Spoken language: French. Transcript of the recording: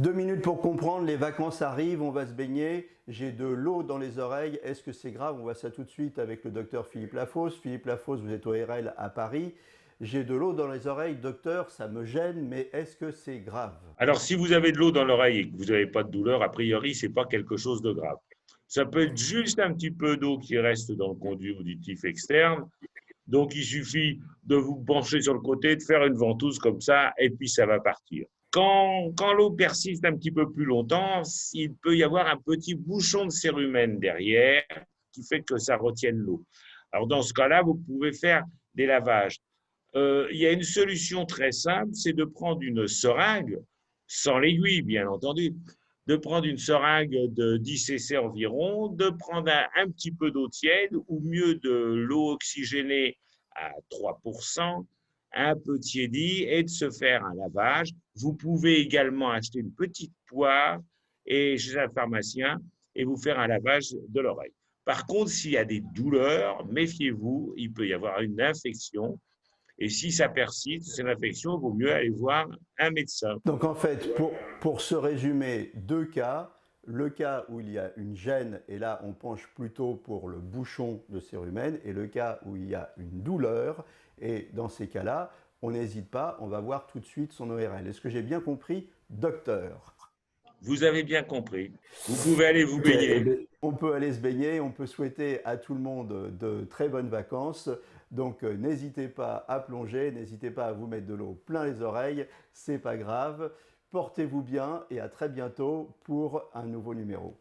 2 minutes pour comprendre, les vacances arrivent, on va se baigner, j'ai de l'eau dans les oreilles, est-ce que c'est grave? On voit ça tout de suite avec le docteur Philippe Lafosse. Philippe Lafosse, vous êtes au RL à Paris. J'ai de l'eau dans les oreilles, docteur, ça me gêne, mais est-ce que c'est grave? Alors, si vous avez de l'eau dans l'oreille et que vous n'avez pas de douleur, a priori, c'est pas quelque chose de grave. Ça peut être juste un petit peu d'eau qui reste dans le conduit auditif externe. Donc, il suffit de vous pencher sur le côté, de faire une ventouse comme ça, et puis ça va partir. Quand l'eau persiste un petit peu plus longtemps, il peut y avoir un petit bouchon de cérumen derrière qui fait que ça retienne l'eau. Alors, dans ce cas-là, vous pouvez faire des lavages. Il y a une solution très simple, c'est de prendre une seringue, sans l'aiguille bien entendu, de prendre une seringue de 10 cc environ, de prendre un petit peu d'eau tiède ou mieux de l'eau oxygénée à 3%, un peu tiédie et de se faire un lavage. Vous pouvez également acheter une petite poire et chez un pharmacien et vous faire un lavage de l'oreille. Par contre, s'il y a des douleurs, méfiez-vous, il peut y avoir une infection et si ça persiste, c'est une infection, il vaut mieux aller voir un médecin. Donc en fait, pour se résumer, deux cas. Le cas où il y a une gêne, et là on penche plutôt pour le bouchon de cérumen, et le cas où il y a une douleur, et dans ces cas-là, on n'hésite pas, on va voir tout de suite son ORL. Est-ce que j'ai bien compris, docteur? Vous avez bien compris. Vous pouvez aller vous Ok, eh baigner. bien, on peut aller se baigner, on peut souhaiter à tout le monde de très bonnes vacances. Donc n'hésitez pas à plonger, n'hésitez pas à vous mettre de l'eau plein les oreilles, c'est pas grave. Portez-vous bien et à très bientôt pour un nouveau numéro.